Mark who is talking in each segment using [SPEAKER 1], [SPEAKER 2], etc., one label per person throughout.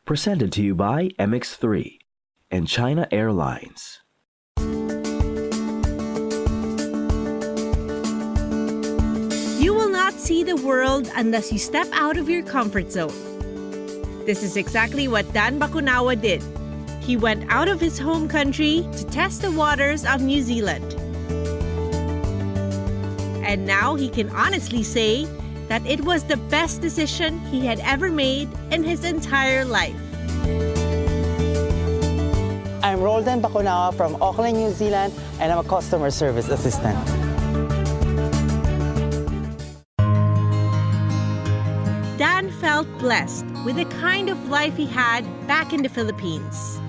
[SPEAKER 1] Presented to you by MX3 and China Airlines.
[SPEAKER 2] You will not see the world unless you step out of your comfort zone. This is exactly what Dan Bacunawa did. He went out of his home country to test the waters of New Zealand. And now he can honestly say that it was the best decision he had ever made in his entire life.
[SPEAKER 3] I'm Roldan Bacunawa from Auckland, New Zealand, and I'm a customer service assistant.
[SPEAKER 2] Dan felt blessed with the kind of life he had back in the Philippines.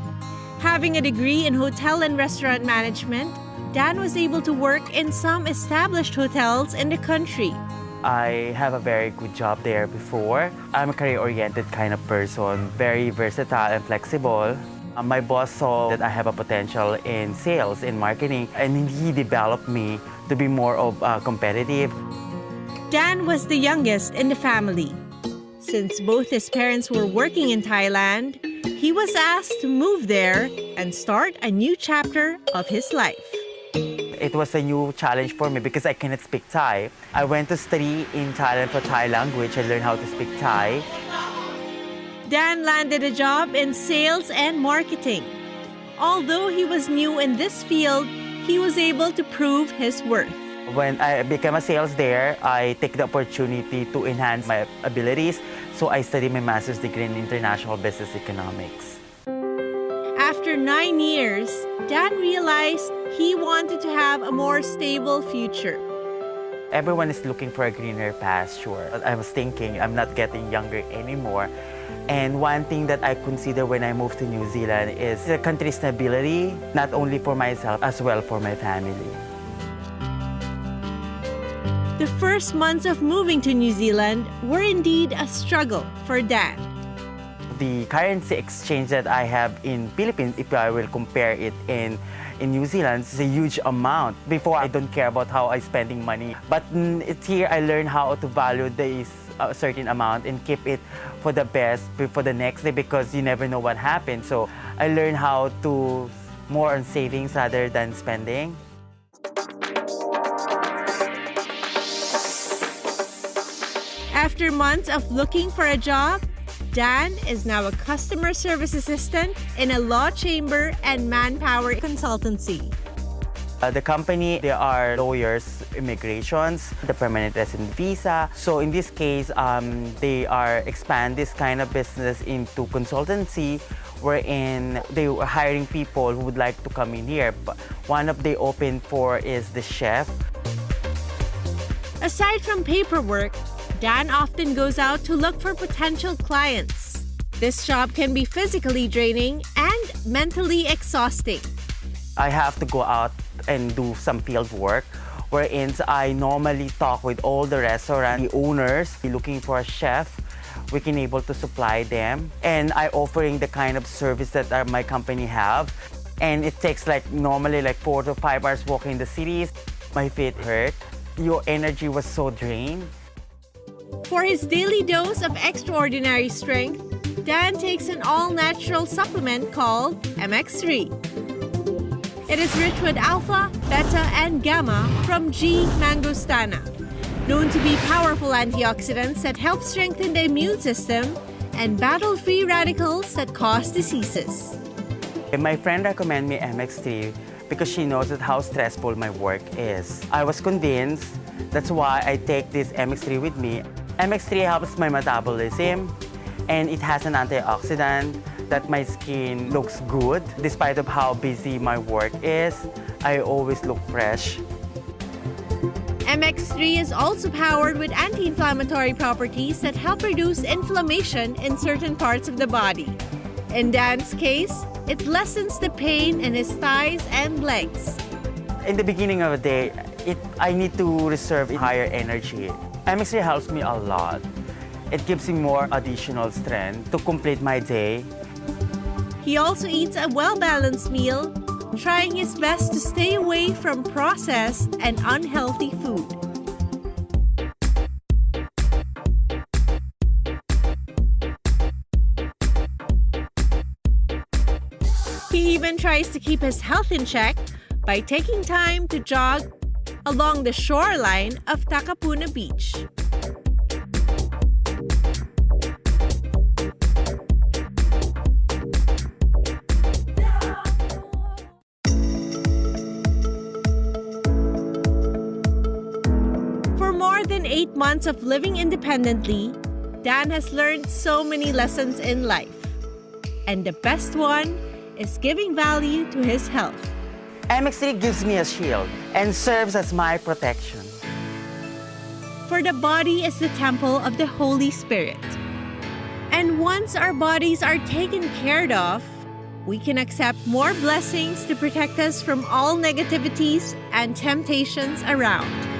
[SPEAKER 2] Having a degree in hotel and restaurant management, Dan was able to work in some established hotels in the country.
[SPEAKER 3] I have a very good job there before. I'm a career-oriented kind of person, very versatile and flexible. My boss saw that I have a potential in sales, in marketing, and he developed me to be more of competitive.
[SPEAKER 2] Dan was the youngest in the family. Since both his parents were working in Thailand, he was asked to move there and start a new chapter of his life.
[SPEAKER 3] It was a new challenge for me because I cannot speak Thai. I went to study in Thailand for Thai language. I learned how to speak Thai.
[SPEAKER 2] Dan landed a job in sales and marketing. Although he was new in this field, he was able to prove his worth.
[SPEAKER 3] When I became a sales there, I take the opportunity to enhance my abilities. So I studied my master's degree in international business economics.
[SPEAKER 2] After 9 years, Dan realized he wanted to have a more stable future.
[SPEAKER 3] Everyone is looking for a greener pasture. I was thinking I'm not getting younger anymore. And one thing that I consider when I moved to New Zealand is the country's stability, not only for myself, as well for my family.
[SPEAKER 2] The first months of moving to New Zealand were indeed a struggle for Dan.
[SPEAKER 3] The currency exchange that I have in Philippines, if I will compare it in New Zealand, is a huge amount. Before, I don't care about how I'm spending money. But it's here I learned how to value this certain amount and keep it for the best for the next day because you never know what happens. So I learned how to more on savings rather than spending.
[SPEAKER 2] After months of looking for a job, Dan is now a customer service assistant in a law chamber and manpower consultancy.
[SPEAKER 3] The company, there are lawyers, immigrations, the permanent resident visa. So in this case, they are expand this kind of business into consultancy, wherein they were hiring people who would like to come in here. But one of they open for is the chef.
[SPEAKER 2] Aside from paperwork, Dan often goes out to look for potential clients. This job can be physically draining and mentally exhausting.
[SPEAKER 3] I have to go out and do some field work, wherein I normally talk with all the restaurant the owners, looking for a chef. We can able to supply them, and I offering the kind of service that my company have. And it takes normally 4 to 5 hours walking in the cities. My feet hurt. Your energy was so drained.
[SPEAKER 2] For his daily dose of extraordinary strength, Dan takes an all-natural supplement called MX3. It is rich with alpha, beta, and gamma from G. mangostana, known to be powerful antioxidants that help strengthen the immune system and battle free radicals that cause diseases.
[SPEAKER 3] My friend recommended me MX3 because she knows that how stressful my work is. I was convinced, that's why I take this MX3 with me. MX3 helps my metabolism, and it has an antioxidant that my skin looks good. Despite of how busy my work is, I always look fresh.
[SPEAKER 2] MX3 is also powered with anti-inflammatory properties that help reduce inflammation in certain parts of the body. In Dan's case, it lessens the pain in his thighs and legs.
[SPEAKER 3] In the beginning of the day, I need to reserve higher energy. MX3 helps me a lot. It gives me more additional strength to complete my day.
[SPEAKER 2] He also eats a well-balanced meal, trying his best to stay away from processed and unhealthy food. He even tries to keep his health in check by taking time to jog along the shoreline of Takapuna Beach. For more than 8 months of living independently, Dan has learned so many lessons in life. And the best one is giving value to his health.
[SPEAKER 3] MX3 gives me a shield and serves as my protection.
[SPEAKER 2] For the body is the temple of the Holy Spirit. And once our bodies are taken care of, we can accept more blessings to protect us from all negativities and temptations around.